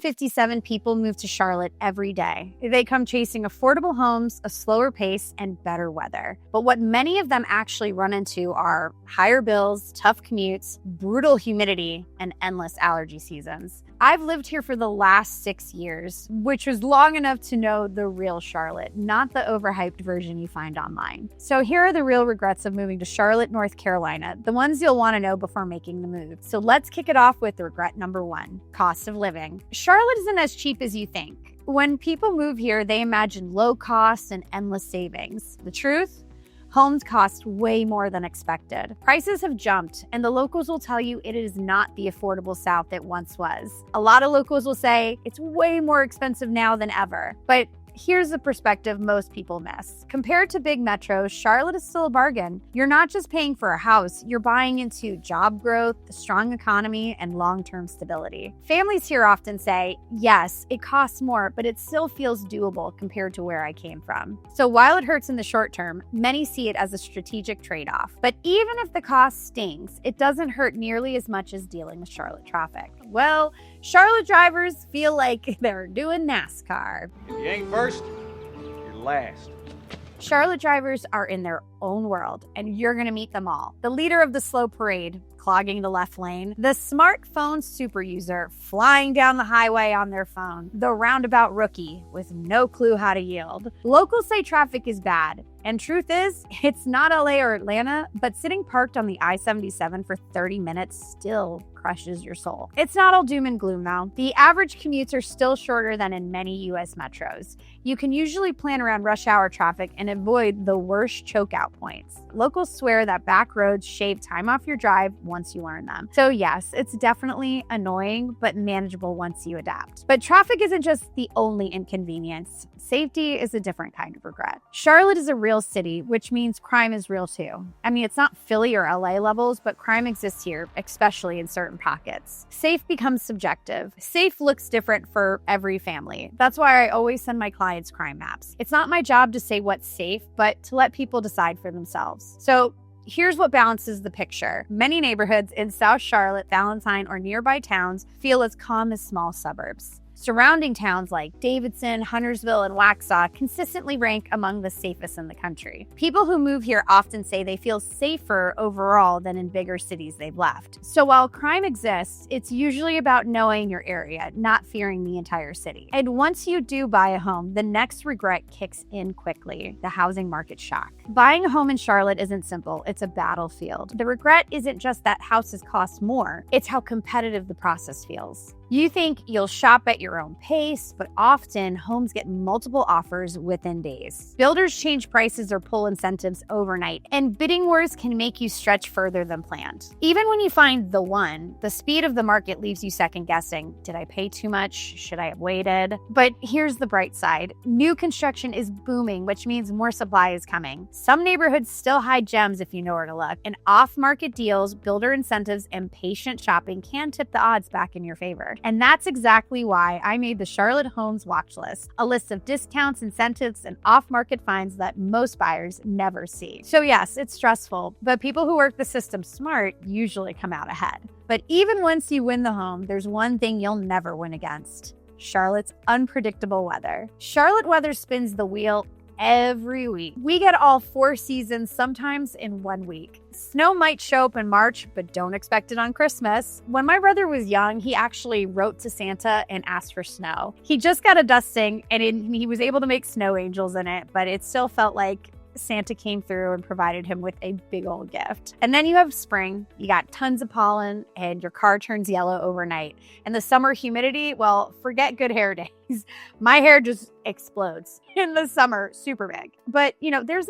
57 people move to Charlotte every day. They come chasing affordable homes, a slower pace, and better weather. But what many of them actually run into are higher bills, tough commutes, brutal humidity, and endless allergy seasons. I've lived here for the last 6 years, which was long enough to know the real Charlotte, not the overhyped version you find online. So here are the real regrets of moving to Charlotte, North Carolina, the ones you'll want to know before making the move. So let's kick it off with regret number 1, cost of living. Charlotte isn't as cheap as you think. When people move here, they imagine low costs and endless savings. The truth? Homes cost way more than expected. Prices have jumped, and the locals will tell you it is not the affordable South it once was. A lot of locals will say it's way more expensive now than ever. But here's the perspective most people miss. Compared to big metros, Charlotte is still a bargain. You're not just paying for a house, you're buying into job growth, a strong economy, and long-term stability. Families here often say, yes, it costs more, but it still feels doable compared to where I came from. So while it hurts in the short term, many see it as a strategic trade-off. But even if the cost stings, it doesn't hurt nearly as much as dealing with Charlotte traffic. Well, Charlotte drivers feel like they're doing NASCAR. If you ain't first, you're last. Charlotte drivers are in their own world, and you're going to meet them all. The leader of the slow parade, clogging the left lane, the smartphone super user flying down the highway on their phone, the roundabout rookie with no clue how to yield. Locals say traffic is bad, and truth is, it's not LA or Atlanta, but sitting parked on the I-77 for 30 minutes still crushes your soul. It's not all doom and gloom though. The average commutes are still shorter than in many US metros. You can usually plan around rush hour traffic and avoid the worst chokeout points. Locals swear that back roads shave time off your drive once you learn them. So yes, it's definitely annoying, but manageable once you adapt. But traffic isn't just the only inconvenience. Safety is a different kind of regret. Charlotte is a real city, which means crime is real too. I mean, it's not Philly or LA levels, but crime exists here, especially in certain pockets. Safe becomes subjective. Safe looks different for every family. That's why I always send my clients crime maps. It's not my job to say what's safe, but to let people decide for themselves. So here's what balances the picture. Many neighborhoods in South Charlotte, Valentine, or nearby towns feel as calm as small suburbs. Surrounding towns like Davidson, Huntersville, and Waxhaw consistently rank among the safest in the country. People who move here often say they feel safer overall than in bigger cities they've left. So while crime exists, it's usually about knowing your area, not fearing the entire city. And once you do buy a home, the next regret kicks in quickly: the housing market shock. Buying a home in Charlotte isn't simple, it's a battlefield. The regret isn't just that houses cost more, it's how competitive the process feels. You think you'll shop at your own pace, but often homes get multiple offers within days. Builders change prices or pull incentives overnight, and bidding wars can make you stretch further than planned. Even when you find the one, the speed of the market leaves you second guessing. Did I pay too much? Should I have waited? But here's the bright side. New construction is booming, which means more supply is coming. Some neighborhoods still hide gems if you know where to look, and off-market deals, builder incentives, and patient shopping can tip the odds back in your favor. And that's exactly why I made the Charlotte Homes watch list, a list of discounts, incentives, and off-market finds that most buyers never see. So yes, it's stressful, but people who work the system smart usually come out ahead. But even once you win the home, there's one thing you'll never win against: Charlotte's unpredictable weather. Charlotte weather spins the wheel every week. We get all 4 seasons, sometimes in 1 week. Snow might show up in March, but don't expect it on Christmas. When my brother was young, he actually wrote to Santa and asked for snow. He just got a dusting, and he was able to make snow angels in it, but it still felt like Santa came through and provided him with a big old gift. And then you have spring, you got tons of pollen, and your car turns yellow overnight. And the summer humidity, well, forget good hair days. My hair just explodes in the summer, super big. But there's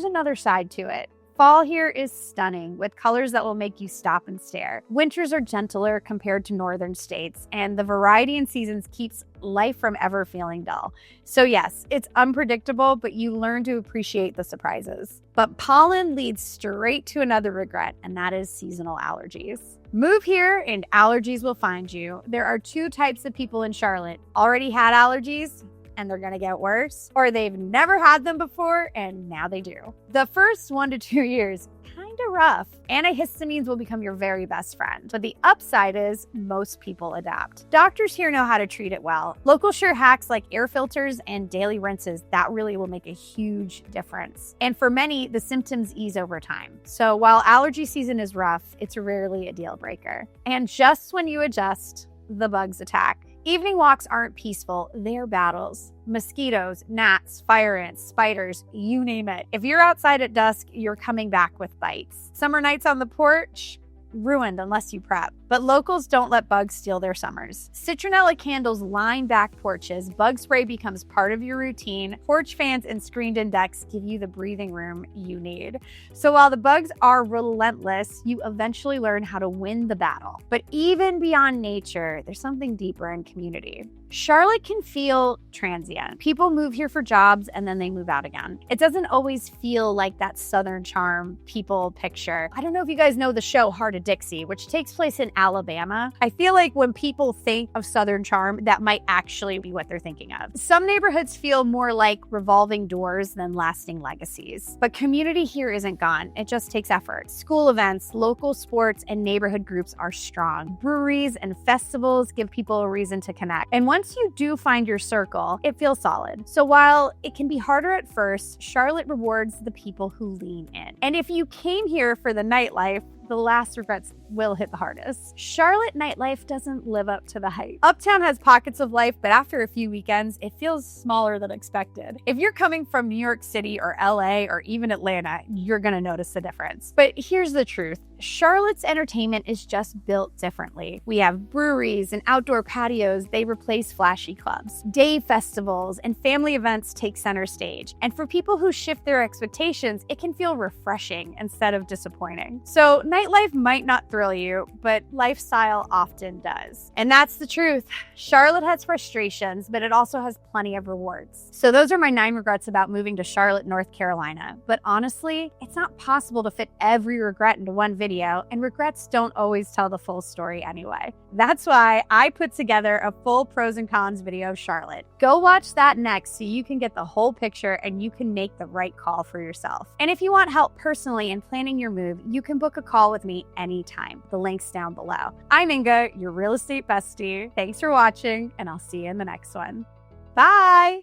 another side to it. Fall here is stunning, with colors that will make you stop and stare. Winters are gentler compared to northern states, and the variety in seasons keeps life from ever feeling dull. So yes, it's unpredictable, but you learn to appreciate the surprises. But pollen leads straight to another regret, and that is seasonal allergies. Move here and allergies will find you. There are 2 types of people in Charlotte: already had allergies, and they're gonna get worse, or they've never had them before and now they do. The first 1 to 2 years kind of rough. Antihistamines will become your very best friend. But the upside is most people adapt. Doctors here know how to treat it well. Local sure hacks like air filters and daily rinses, that really will make a huge difference. And for many, the symptoms ease over time. So while allergy season is rough, it's rarely a deal breaker. And just when you adjust, the bugs attack. Evening walks aren't peaceful, they're battles. Mosquitoes, gnats, fire ants, spiders, you name it. If you're outside at dusk, you're coming back with bites. Summer nights on the porch, ruined unless you prep. But locals don't let bugs steal their summers. Citronella candles line back porches, bug spray becomes part of your routine, porch fans and screened-in decks give you the breathing room you need. So while the bugs are relentless, you eventually learn how to win the battle. But even beyond nature, there's something deeper in community. Charlotte can feel transient. People move here for jobs and then they move out again. It doesn't always feel like that Southern charm people picture. I don't know if you guys know the show Heart of Dixie, which takes place in Alabama. I feel like when people think of Southern charm, that might actually be what they're thinking of. Some neighborhoods feel more like revolving doors than lasting legacies. But community here isn't gone. It just takes effort. School events, local sports, and neighborhood groups are strong. Breweries and festivals give people a reason to connect. And once you do find your circle, it feels solid. So while it can be harder at first, Charlotte rewards the people who lean in. And if you came here for the nightlife, the last regrets will hit the hardest. Charlotte nightlife doesn't live up to the hype. Uptown has pockets of life, but after a few weekends, it feels smaller than expected. If you're coming from New York City or LA or even Atlanta, you're gonna notice the difference. But here's the truth. Charlotte's entertainment is just built differently. We have breweries and outdoor patios, they replace flashy clubs. Day festivals and family events take center stage. And for people who shift their expectations, it can feel refreshing instead of disappointing. So nightlife might not thrill you, but lifestyle often does. And that's the truth. Charlotte has frustrations, but it also has plenty of rewards. So those are my 9 regrets about moving to Charlotte, North Carolina. But honestly, it's not possible to fit every regret into one video, and regrets don't always tell the full story anyway. That's why I put together a full pros and cons video of Charlotte. Go watch that next so you can get the whole picture and you can make the right call for yourself. And if you want help personally in planning your move, you can book a call with me anytime. The link's down below. I'm Inga, your real estate bestie. Thanks for watching, and I'll see you in the next one. Bye!